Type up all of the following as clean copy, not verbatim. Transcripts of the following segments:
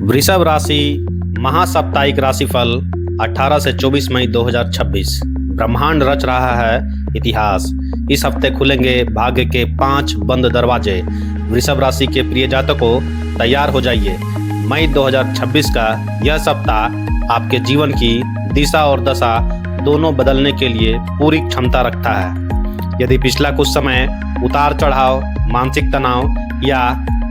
वृषभ राशि महासाप्ताहिक राशिफल 18 से 24 मई 2026। ब्रह्मांड रच रहा है इतिहास। इस हफ्ते खुलेंगे भाग्य के 5 बंद दरवाजे। वृषभ राशि के प्रिय जातकों, तैयार हो जाइए। मई 2026 का यह सप्ताह आपके जीवन की दिशा और दशा दोनों बदलने के लिए पूरी क्षमता रखता है। यदि पिछला कुछ समय उतार चढ़ाव, मानसिक तनाव या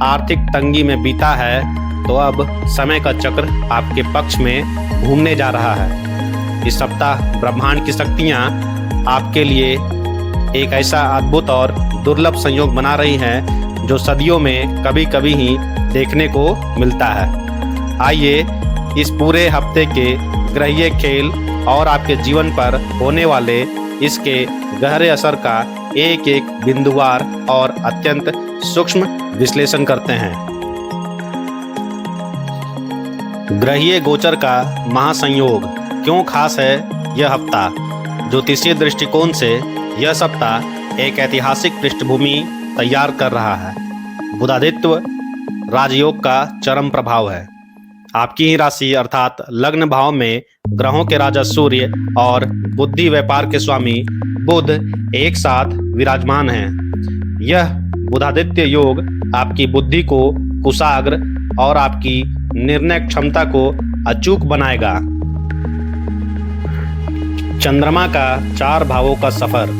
आर्थिक तंगी में बीता है, तो अब समय का चक्र आपके पक्ष में घूमने जा रहा है। इस सप्ताह ब्रह्मांड की शक्तियाँ आपके लिए एक ऐसा अद्भुत और दुर्लभ संयोग बना रही हैं जो सदियों में कभी कभी ही देखने को मिलता है। आइए इस पूरे हफ्ते के ग्रहीय खेल और आपके जीवन पर होने वाले इसके गहरे असर का एक एक बिंदुवार और अत्यंत सूक्ष्म विश्लेषण करते हैं। ग्रहीय गोचर का महासंयोग क्यों खास है यह हफ्ता? ज्योतिषीय दृष्टिकोण से यह सप्ताह एक ऐतिहासिक पृष्ठभूमि तैयार कर रहा है। बुधादित्य राजयोग का चरम प्रभाव है। आपकी ही राशि अर्थात लग्न भाव में ग्रहों के राजा सूर्य और बुद्धि व्यापार के स्वामी बुध एक साथ विराजमान हैं। यह बुधादित्य योग आपकी बुद्धि को कुशाग्र और आपकी निर्णय क्षमता को अचूक बनाएगा। चंद्रमा का 4 भावों का सफर।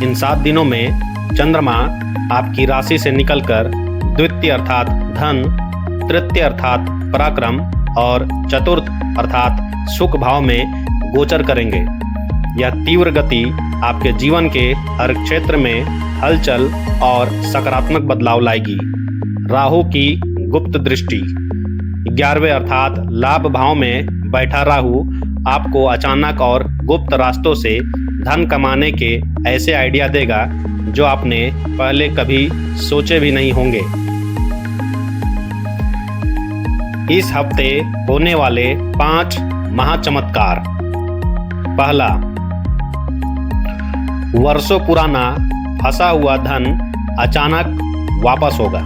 इन 7 दिनों में चंद्रमा आपकी राशि से निकलकर द्वितीय अर्थात धन, तृतीय अर्थात पराक्रम और चतुर्थ अर्थात सुख भाव में गोचर करेंगे। यह तीव्र गति आपके जीवन के हर क्षेत्र में हलचल और सकारात्मक बदलाव लाएगी। राहु की गुप्त दृष्टि। 11वें अर्थात लाभ भाव में बैठा राहु आपको अचानक और गुप्त रास्तों से धन कमाने के ऐसे आइडिया देगा जो आपने पहले कभी सोचे भी नहीं होंगे। इस हफ्ते होने वाले 5 महाचमत्कार। पहला, वर्षों पुराना फंसा हुआ धन अचानक वापस होगा।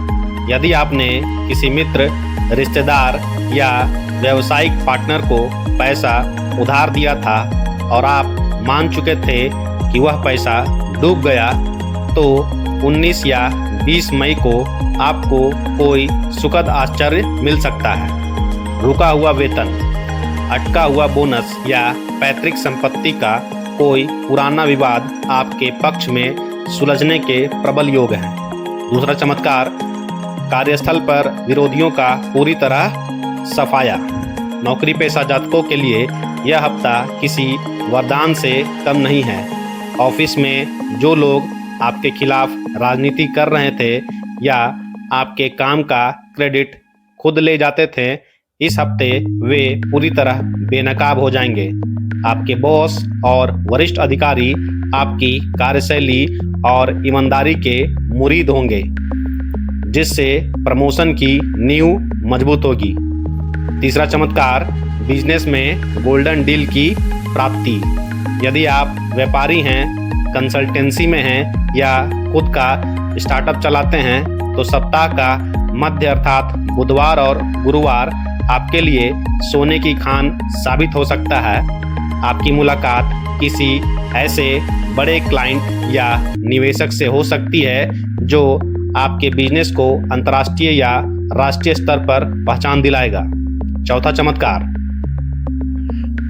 यदि आपने किसी मित्र, रिश्तेदार या व्यावसायिक पार्टनर को पैसा उधार दिया था और आप मान चुके थे कि वह पैसा डूब गया, तो 19 या 20 मई को आपको कोई सुखद आश्चर्य मिल सकता है। रुका हुआ वेतन, अटका हुआ बोनस या पैतृक संपत्ति का कोई पुराना विवाद आपके पक्ष में सुलझने के प्रबल योग हैं। दूसरा चमत्कार, कार्यस्थल पर विरोधियों का पूरी तरह सफाया। नौकरी पेशा जातकों के लिए यह हफ्ता किसी वरदान से कम नहीं है। ऑफिस में जो लोग आपके खिलाफ राजनीति कर रहे थे या आपके काम का क्रेडिट खुद ले जाते थे, इस हफ्ते वे पूरी तरह बेनकाब हो जाएंगे। आपके बॉस और वरिष्ठ अधिकारी आपकी कार्यशैली और ईमानदारी के मुरीद होंगे, जिससे प्रमोशन की नींव मजबूत होगी। तीसरा चमत्कार, बिजनेस में गोल्डन डील की प्राप्ति। यदि आप व्यापारी हैं, कंसल्टेंसी में हैं या खुद का स्टार्टअप चलाते हैं, तो सप्ताह का मध्य अर्थात बुधवार और गुरुवार आपके लिए सोने की खान साबित हो सकता है। आपकी मुलाकात किसी ऐसे बड़े क्लाइंट या निवेशक से हो सकती है जो आपके बिजनेस को अंतर्राष्ट्रीय या राष्ट्रीय स्तर पर पहचान दिलाएगा। चौथा चमत्कार,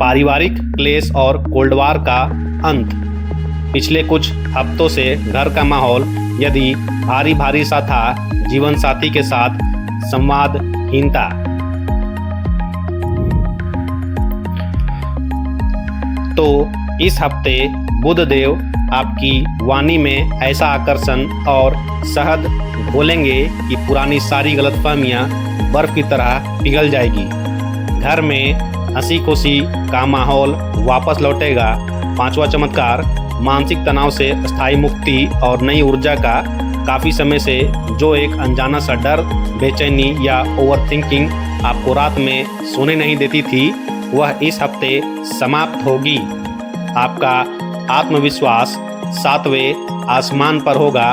पारिवारिक क्लेश और कोल्ड-वॉर का अंत। पिछले कुछ हफ्तों से घर का माहौल यदि भारी भारी सा था, जीवन साथी के साथ संवादहीनता, तो इस हफ्ते बुध देव आपकी वाणी में ऐसा आकर्षण और शहद घोलेंगे कि पुरानी सारी गलतफहमियां बर्फ की तरह पिघल जाएगी। घर में हंसी खुशी का माहौल वापस लौटेगा। पांचवा चमत्कार, मानसिक तनाव से स्थायी मुक्ति और नई ऊर्जा का। काफ़ी समय से जो एक अनजाना सा डर, बेचैनी या ओवरथिंकिंग आपको रात में सोने नहीं देती थी, वह इस हफ्ते समाप्त होगी। आपका आत्मविश्वास 7वें आसमान पर होगा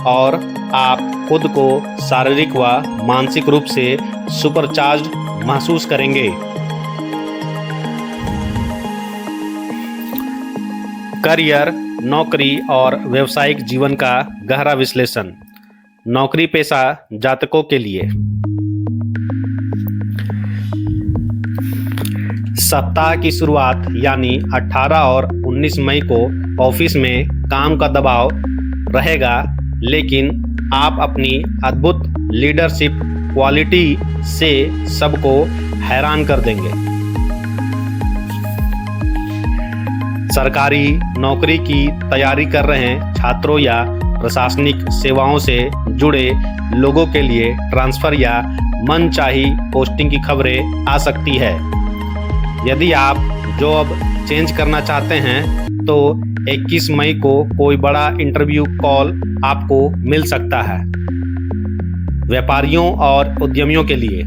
और आप खुद को शारीरिक व मानसिक रूप से सुपरचार्ज महसूस करेंगे। करियर, नौकरी और व्यावसायिक जीवन का गहरा विश्लेषण। नौकरी पेशा जातकों के लिए सप्ताह की शुरुआत यानी 18 और 19 मई को ऑफिस में काम का दबाव रहेगा, लेकिन आप अपनी अद्भुत लीडरशिप क्वालिटी से सबको हैरान कर देंगे। सरकारी नौकरी की तैयारी कर रहे छात्रों या प्रशासनिक सेवाओं से जुड़े लोगों के लिए ट्रांसफर या मनचाही पोस्टिंग की खबरें आ सकती है। यदि आप जॉब चेंज करना चाहते हैं तो 21 मई को कोई बड़ा इंटरव्यू कॉल आपको मिल सकता है। व्यापारियों और उद्यमियों के लिए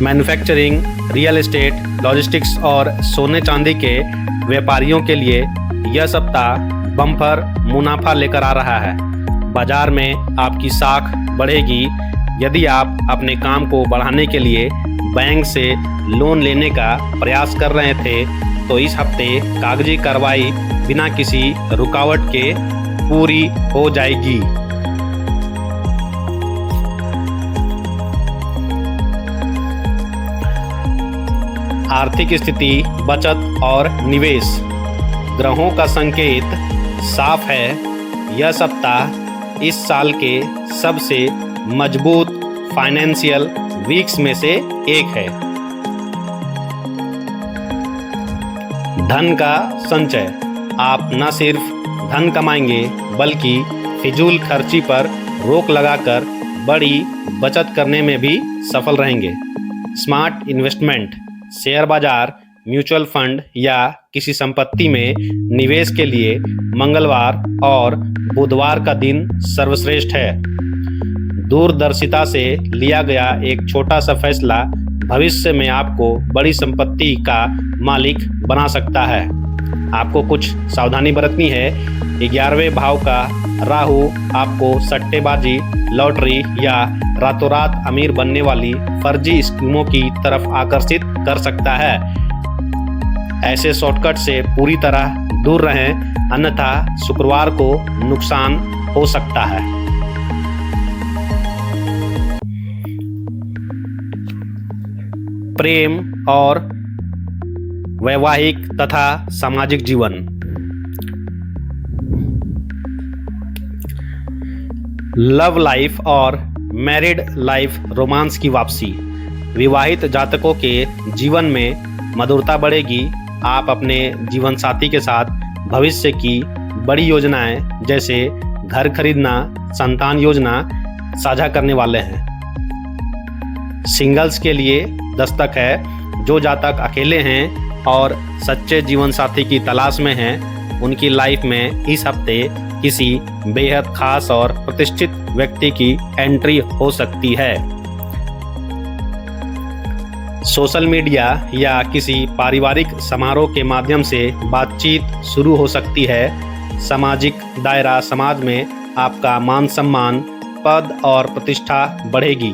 मैन्युफैक्चरिंग, रियल एस्टेट, लॉजिस्टिक्स और सोने चांदी के व्यापारियों के लिए यह सप्ताह बम्पर मुनाफा लेकर आ रहा है। बाजार में आपकी साख बढ़ेगी। यदि आप अपने काम को बढ़ाने के लिए बैंक से लोन लेने का प्रयास कर रहे थे तो इस हफ्ते कागजी कार्रवाई बिना किसी रुकावट के पूरी हो जाएगी। आर्थिक स्थिति, बचत और निवेश। ग्रहों का संकेत साफ है। यह सप्ताह इस साल के सबसे मजबूत फाइनेंशियल वीक्स में से एक है। धन का संचय। आप न सिर्फ धन कमाएंगे बल्कि फिजूल खर्ची पर रोक लगाकर बड़ी बचत करने में भी सफल रहेंगे। Smart investment. शेयर बाजार, म्यूचुअल फंड या किसी संपत्ति में निवेश के लिए मंगलवार और बुधवार का दिन सर्वश्रेष्ठ है। दूरदर्शिता से लिया गया एक छोटा सा फैसला भविष्य में आपको बड़ी संपत्ति का मालिक बना सकता है। आपको कुछ सावधानी बरतनी है। 11वें भाव का राहु आपको सट्टेबाजी, लॉटरी या रातों रात अमीर बनने वाली फर्जी स्कीमों की तरफ आकर्षित कर सकता है। ऐसे शॉर्टकट से पूरी तरह दूर रहें, अन्यथा शुक्रवार को नुकसान हो सकता है। प्रेम और वैवाहिक तथा सामाजिक जीवन। लव लाइफ और मैरिड लाइफ रोमांस की वापसी। विवाहित जातकों के जीवन में मधुरता बढ़ेगी। आप अपने जीवन साथी के साथ भविष्य की बड़ी योजनाएं जैसे घर खरीदना, संतान योजना साझा करने वाले हैं। सिंगल्स के लिए दस्तक है। जो जातक अकेले हैं और सच्चे जीवन साथी की तलाश में हैं, उनकी लाइफ में इस हफ्ते किसी बेहद खास और प्रतिष्ठित व्यक्ति की एंट्री हो सकती है। सोशल मीडिया या किसी पारिवारिक समारोह के माध्यम से बातचीत शुरू हो सकती है। सामाजिक दायरा, समाज में आपका मान सम्मान, पद और प्रतिष्ठा बढ़ेगी।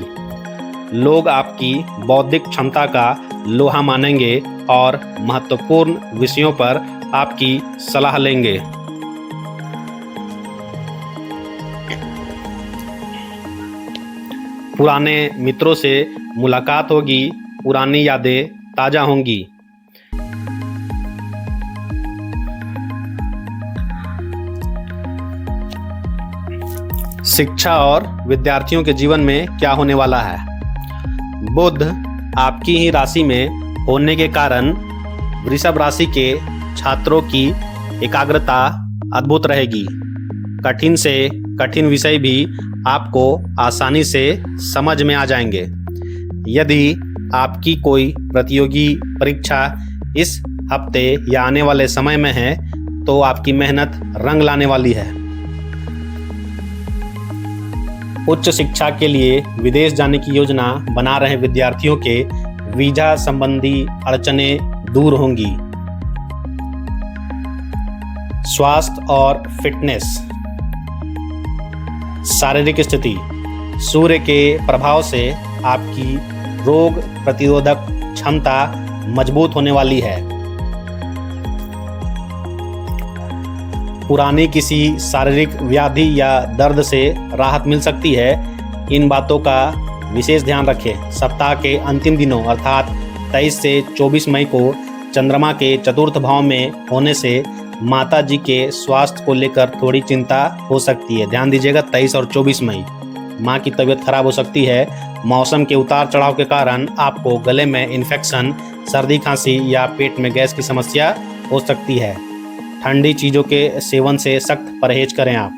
लोग आपकी बौद्धिक क्षमता का लोहा मानेंगे और महत्वपूर्ण विषयों पर आपकी सलाह लेंगे। पुराने मित्रों से मुलाकात होगी, पुरानी यादें ताजा होंगी। शिक्षा और विद्यार्थियों के जीवन में क्या होने वाला है। बुध आपकी ही राशि में होने के कारण वृषभ राशि के छात्रों की एकाग्रता अद्भुत रहेगी। कठिन से कठिन विषय भी आपको आसानी से समझ में आ जाएंगे। यदि आपकी कोई प्रतियोगी परीक्षा इस हफ्ते या आने वाले समय में है तो आपकी मेहनत रंग लाने वाली है। उच्च शिक्षा के लिए विदेश जाने की योजना बना रहे विद्यार्थियों के वीजा संबंधी अड़चनें दूर होंगी। स्वास्थ्य और फिटनेस। शारीरिक स्थिति। सूर्य के प्रभाव से आपकी रोग प्रतिरोधक क्षमता मजबूत होने वाली है। पुरानी किसी शारीरिक व्याधि या दर्द से राहत मिल सकती है। इन बातों का विशेष ध्यान रखें। सप्ताह के अंतिम दिनों अर्थात 23 से 24 मई को चंद्रमा के चतुर्थ भाव में होने से माता जी के स्वास्थ्य को लेकर थोड़ी चिंता हो सकती है। ध्यान दीजिएगा, 23 और 24 मई माँ की तबीयत खराब हो सकती है। मौसम के उतार चढ़ाव के कारण आपको गले में इन्फेक्शन, सर्दी खांसी या पेट में गैस की समस्या हो सकती है। ठंडी चीज़ों के सेवन से सख्त परहेज करें आप।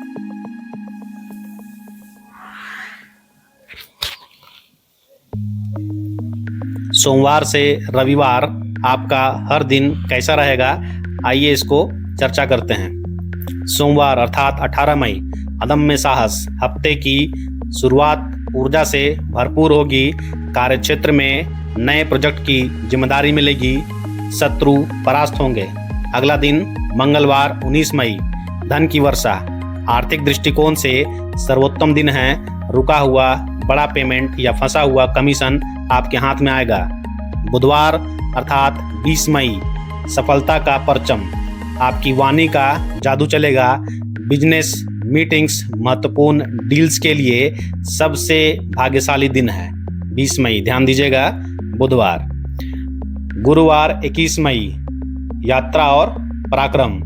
सोमवार से रविवार आपका हर दिन कैसा रहेगा, आइए इसको चर्चा करते हैं। सोमवार अर्थात 18 मई, अदम्य साहस। हफ्ते की शुरुआत ऊर्जा से भरपूर होगी। कार्यक्षेत्र में नए प्रोजेक्ट की जिम्मेदारी मिलेगी। शत्रु परास्त होंगे। अगला दिन मंगलवार 19 मई, धन की वर्षा। आर्थिक दृष्टिकोण से सर्वोत्तम दिन है। रुका हुआ बड़ा पेमेंट या फंसा हुआ कमीशन आपके हाथ में आएगा। बुधवार अर्थात 20 मई, सफलता का परचम। आपकी वाणी का जादू चलेगा। बिजनेस मीटिंग्स, महत्वपूर्ण डील्स के लिए सबसे भाग्यशाली दिन है। 20 मई, ध्यान दीजिएगा, बुधवार। गुरुवार 21 मई, यात्रा और पराक्रम।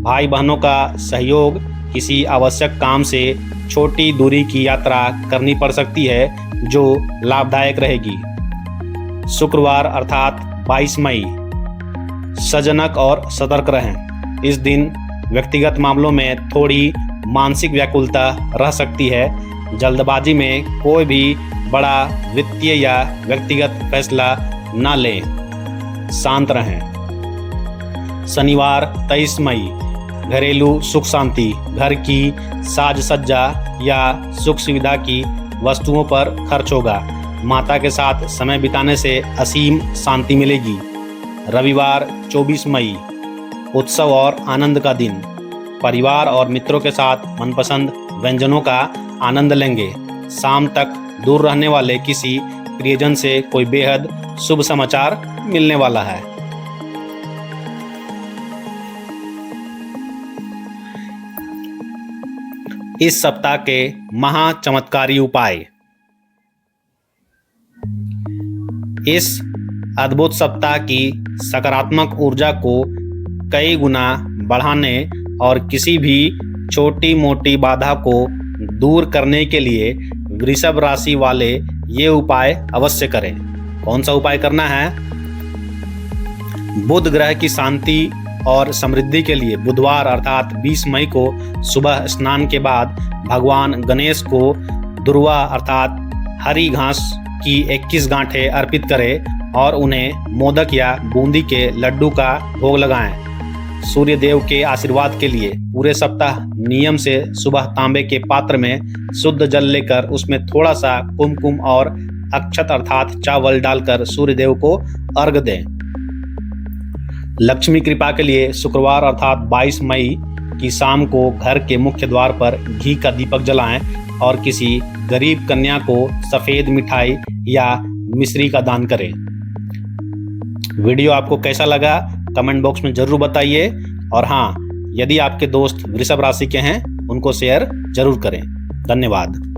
भाई बहनों का सहयोग। किसी आवश्यक काम से छोटी दूरी की यात्रा करनी पड़ सकती है जो लाभदायक रहेगी। शुक्रवार अर्थात 22 मई, सजनक और सतर्क रहें। इस दिन व्यक्तिगत मामलों में थोड़ी मानसिक व्याकुलता रह सकती है। जल्दबाजी में कोई भी बड़ा वित्तीय या व्यक्तिगत फैसला न लें। शांत रहें। शनिवार 23 मई, घरेलू सुख शांति। घर की साज सज्जा या सुख सुविधा की वस्तुओं पर खर्च होगा। माता के साथ समय बिताने से असीम शांति मिलेगी। रविवार 24 मई, उत्सव और आनंद का दिन। परिवार और मित्रों के साथ मनपसंद व्यंजनों का आनंद लेंगे। शाम तक दूर रहने वाले किसी प्रियजन से कोई बेहद शुभ समाचार मिलने वाला है। इस सप्ताह के महाचमत्कारी उपाय। इस अद्भुत सप्ताह की सकारात्मक ऊर्जा को कई गुना बढ़ाने और किसी भी छोटी मोटी बाधा को दूर करने के लिए वृषभ राशि वाले ये उपाय अवश्य करें। कौन सा उपाय करना है? बुध ग्रह की शांति और समृद्धि के लिए बुधवार अर्थात 20 मई को सुबह स्नान के बाद भगवान गणेश को दुर्वा अर्थात हरी घास की 21 गांठें अर्पित करें और उन्हें मोदक या बूंदी के लड्डू का भोग लगाएं। सूर्य देव के आशीर्वाद के लिए पूरे सप्ताह नियम से सुबह तांबे के पात्र में शुद्ध जल लेकर उसमें थोड़ा सा कुमकुम और अक्षत अर्थात चावल डालकर सूर्य देव को अर्घ दें। लक्ष्मी कृपा के लिए शुक्रवार अर्थात 22 मई की शाम को घर के मुख्य द्वार पर घी का दीपक जलाएं और किसी गरीब कन्या को सफेद मिठाई या मिश्री का दान करें। वीडियो आपको कैसा लगा कमेंट बॉक्स में जरूर बताइए और हाँ, यदि आपके दोस्त वृषभ राशि के हैं उनको शेयर जरूर करें। धन्यवाद।